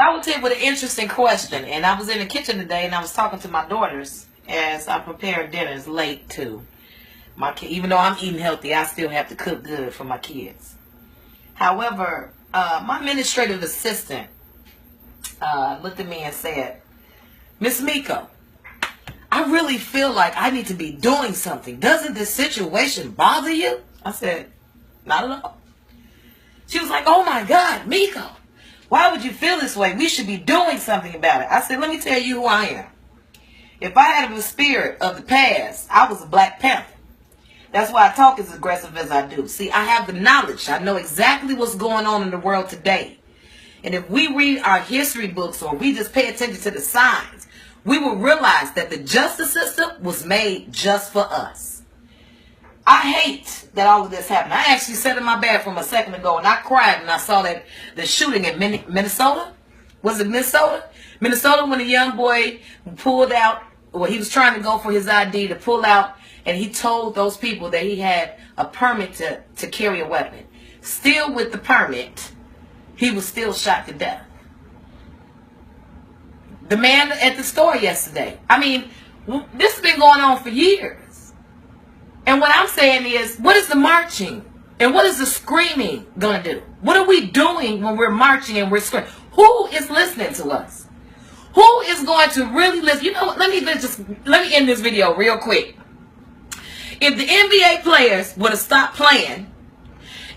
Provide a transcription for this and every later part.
I was here with an interesting question, and I was in the kitchen today, and I was talking to my daughters as I'm preparing dinner. It's late too. Even though I'm eating healthy, I still have to cook good for my kids. However, my administrative assistant looked at me and said, "Miss Miko, I really feel like I need to be doing something. Doesn't this situation bother you?" I said, "Not at all." She was like, "Oh my God, Miko, why would you feel this way? We should be doing something about it." I said, "Let me tell you who I am. If I had a spirit of the past, I was a Black Panther. That's why I talk as aggressive as I do. See, I have the knowledge. I know exactly what's going on in the world today. And if we read our history books or we just pay attention to the signs, we will realize that the justice system was made just for us. I hate that all of this happened. I actually sat in my bathroom a second ago and I cried when I saw that the shooting in Minnesota. Was it Minnesota? Minnesota, when a young boy pulled out, well, he was trying to go for his ID to pull out, and he told those people that he had a permit to carry a weapon. Still with the permit, he was still shot to death. The man at the store yesterday. I mean, this has been going on for years. And what I'm saying is, what is the marching and what is the screaming going to do? What are we doing when we're marching and we're screaming? Who is listening to us? Who is going to really listen? You know what? Let me end this video real quick. If the NBA players would have stopped playing,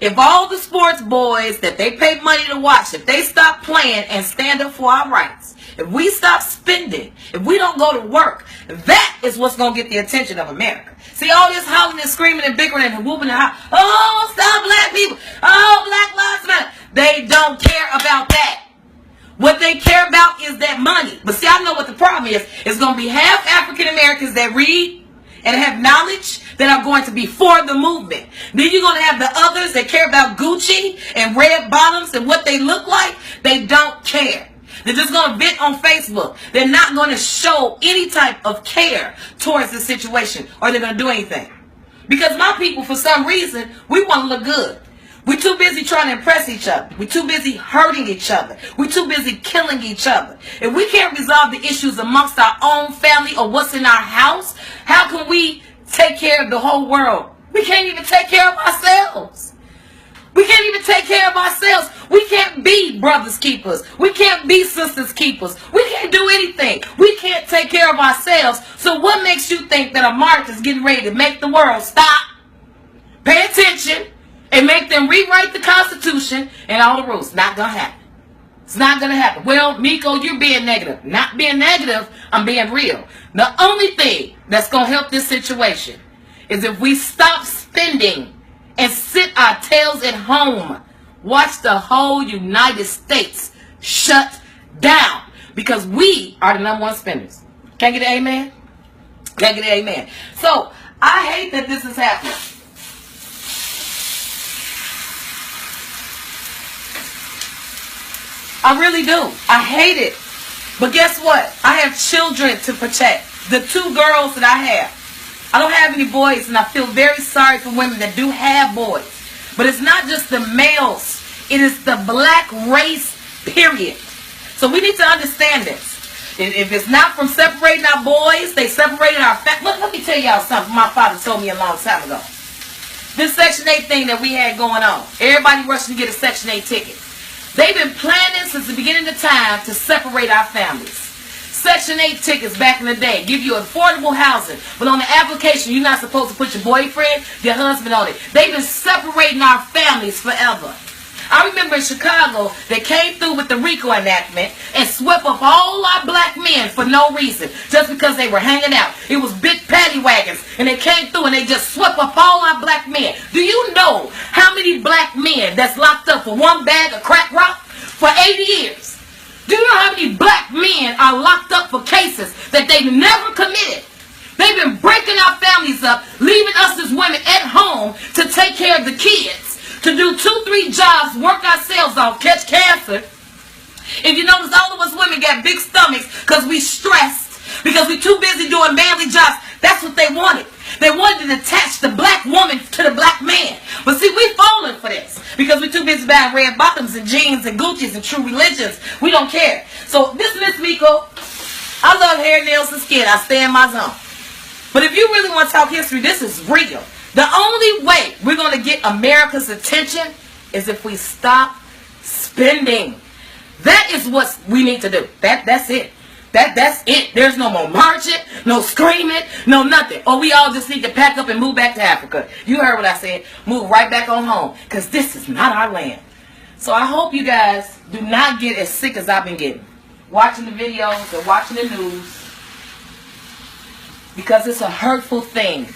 if all the sports boys that they pay money to watch, if they stop playing and stand up for our rights, if we stop spending, if we don't go to work, that is what's going to get the attention of America. See, all this hollering and screaming and bickering and whooping and hollering, oh, stop Black people, oh, Black Lives Matter. They don't care about that. What they care about is that money. But see, I know what the problem is. It's going to be half African Americans that read and have knowledge that are going to be for the movement. Then you're going to have the others that care about Gucci and red bottoms and what they look like. They don't care. They're just going to vent on Facebook. They're not going to show any type of care towards the situation, or they're going to do anything. Because my people, for some reason, we want to look good. We're too busy trying to impress each other. We're too busy hurting each other. We're too busy killing each other. If we can't resolve the issues amongst our own family or what's in our house, how can we take care of the whole world? We can't even take care of ourselves. We can't even take care of ourselves. We can't be brothers keepers. We can't be sisters keepers. We can't do anything. We can't take care of ourselves. So what makes you think that a march is getting ready to make the world stop, pay attention, and make them rewrite the Constitution and all the rules? Not going to happen. It's not going to happen. Well, Miko, you're being negative. Not being negative, I'm being real. The only thing that's going to help this situation is if we stop spending and sit our tails at home. Watch the whole United States shut down because we are the #1 spenders. Can I get an amen? Can I get an amen? So, I hate that this is happening. I really do. I hate it. But guess what? I have children to protect. The 2 girls that I have. I don't have any boys, and I feel very sorry for women that do have boys. But it's not just the males. It is the black race, period. So we need to understand this. If it's not from separating our boys, they separated our family. Let me tell y'all something my father told me a long time ago. This Section 8 thing that we had going on. Everybody rushing to get a Section 8 ticket. They've been planning since the beginning of time to separate our families. Section 8 tickets back in the day give you affordable housing, but on the application you're not supposed to put your boyfriend, your husband on it. They've been separating our families forever. I remember in Chicago, they came through with the RICO enactment and swept up all our black men for no reason, just because they were hanging out. It was big paddy wagons, and they came through and they just swept up all our black men. Do you know how many black men that's locked up for 1 bag of crack rock for 80 years? Do you know how many black men are locked up for cases that they've never committed? They've been breaking our families up, leaving us as women at home to take care of the kids, to do 2-3 jobs, work ourselves off, catch cancer. If you notice, all of us women got big stomachs because we stressed, because we too busy doing manly jobs. That's what they wanted. They wanted to attach the black woman to the black man. But see, we falling for this because we're too busy buying red bottoms and jeans and Gucci's and True Religions. We don't care. So this Miss Miko, I love hair, nails, and skin. I stay in my zone. But if you really want to talk history, this is real. The only way we're going to get America's attention is if we stop spending. That is what we need to do. That's it. That's it. There's no more marching, no screaming, no nothing. Or we all just need to pack up and move back to Africa. You heard what I said. Move right back on home. Because this is not our land. So I hope you guys do not get as sick as I've been getting. Watching the videos and watching the news. Because it's a hurtful thing.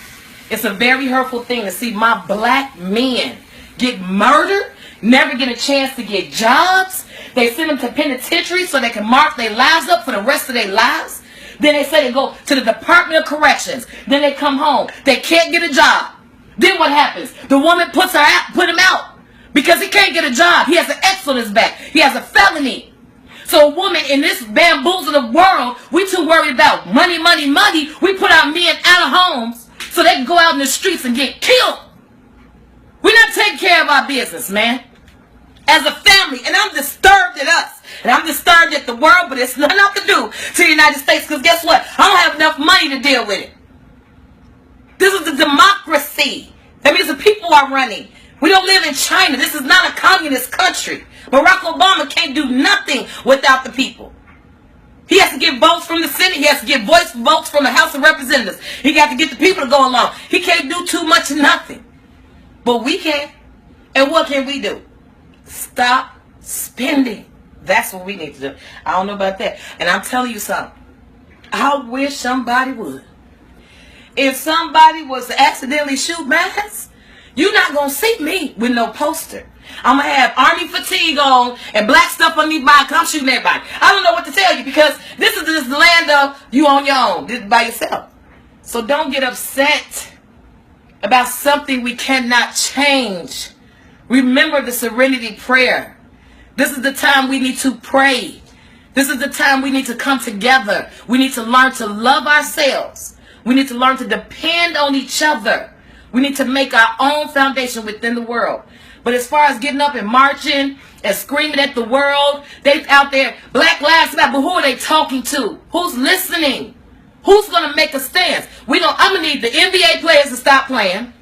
It's a very hurtful thing to see my black men get murdered, never get a chance to get jobs. They send them to penitentiary so they can mark their lives up for the rest of their lives. Then they say they go to the Department of Corrections. Then they come home. They can't get a job. Then what happens? The woman put him out because he can't get a job. He has an X on his back. He has a felony. So a woman in this bamboozled of world, we too worried about money, money, money. We put our men out of homes so they can go out in the streets and get killed. We're not taking care of our business, man. As a family, and I'm disturbed at us, and I'm disturbed at the world, but it's nothing I can do to the United States, because guess what? I don't have enough money to deal with it. This is a democracy. That means the people are running. We don't live in China. This is not a communist country. Barack Obama can't do nothing without the people. He has to get votes from the Senate. He has to get votes from the House of Representatives. He got to get the people to go along. He can't do too much of nothing. But we can. And what can we do? Stop spending. That's what we need to do. I don't know about that. And I'm telling you something. I wish somebody would. If somebody was to accidentally shoot mass, you're not going to see me with no poster. I'm going to have army fatigue on and black stuff underneath my because I'm shooting everybody. I don't know what to tell you because this is the land of you on your own. This is by yourself. So don't get upset about something we cannot change. Remember the serenity prayer. This is the time we need to pray. This is the time we need to come together. We need to learn to love ourselves. We need to learn to depend on each other. We need to make our own foundation within the world. But as far as getting up and marching and screaming at the world, they out there, Black Lives Matter, but who are they talking to? Who's listening? Who's going to make a stance? I'm going to need the NBA players to stop playing.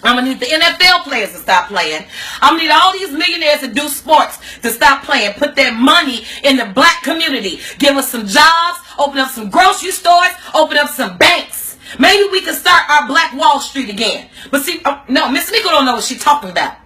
I'm going to need the NFL players to stop playing. I'm going to need all these millionaires that do sports to stop playing. Put their money in the black community. Give us some jobs. Open up some grocery stores. Open up some banks. Maybe we can start our Black Wall Street again. But see, no, Miss Miko don't know what she's talking about.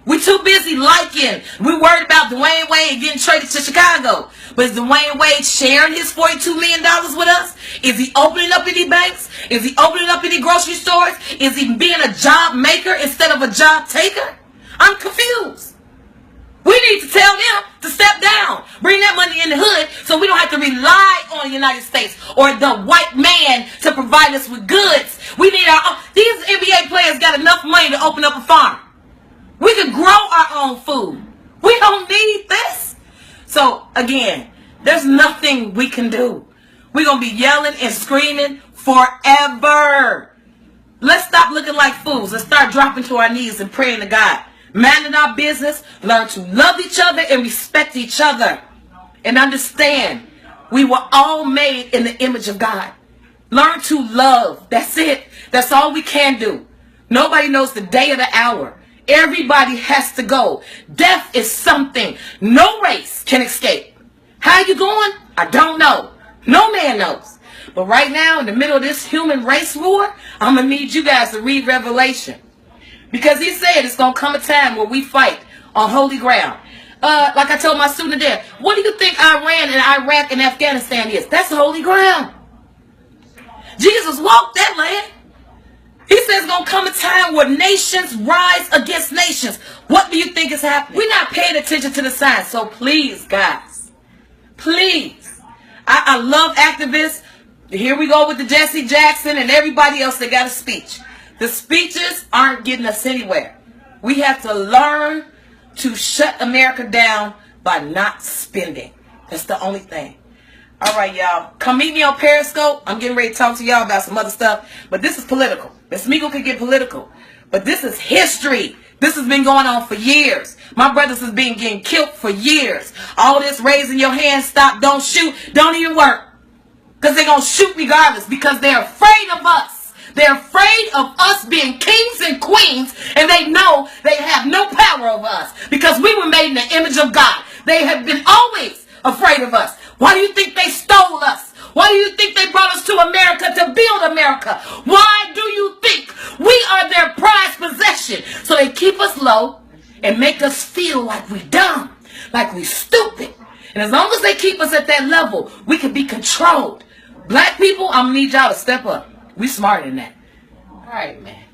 We're too busy liking. We're worried about Dwayne Wade getting traded to Chicago. But is Dwayne Wade sharing his $42 million with us? Is he opening up any banks? Is he opening up any grocery stores? Is he being a job maker instead of a job taker? I'm confused. We need to tell them to step down. Bring that money in the hood so we don't have to rely on the United States or the white man to provide us with goods. We need our own. These NBA players got enough money to open up a farm. We can grow our own food. We don't need this. So, again, there's nothing we can do. We're going to be yelling and screaming forever. Let's stop looking like fools. Let's start dropping to our knees and praying to God. Minding our business, learn to love each other and respect each other. And understand, we were all made in the image of God. Learn to love. That's it. That's all we can do. Nobody knows the day or the hour. Everybody has to go. Death is something no race can escape. How you going? I don't know. No man knows. But right now, in the middle of this human race war, I'm going to need you guys to read Revelation. Because he said it's going to come a time where we fight on holy ground. Like I told my student there, what do you think Iran and Iraq and Afghanistan is? That's holy ground. Jesus walked that land. He says it's going to come a time where nations rise against nations. What do you think is happening? We're not paying attention to the signs. So please, guys, please. I love activists. Here we go with the Jesse Jackson and everybody else that got a speech. The speeches aren't getting us anywhere. We have to learn to shut America down by not spending. That's the only thing. All right, y'all. Come meet me on Periscope. I'm getting ready to talk to y'all about some other stuff. But this is political. Miss Meagle can get political. But this is history. This has been going on for years. My brothers has been getting killed for years. All this raising your hand, stop, don't shoot, don't even work. Because they're going to shoot regardless. Because they're afraid of us. They're afraid of us being kings and queens. And they know they have no power over us. Because we were made in the image of God. They have been always afraid of us. Why do you think they stole us? Why do you think they brought us to America to build America? Why do you think we are their prized possession? So they keep us low and make us feel like we dumb, like we stupid. And as long as they keep us at that level, we can be controlled. Black people, I'm going to need y'all to step up. We smarter than that. All right, man.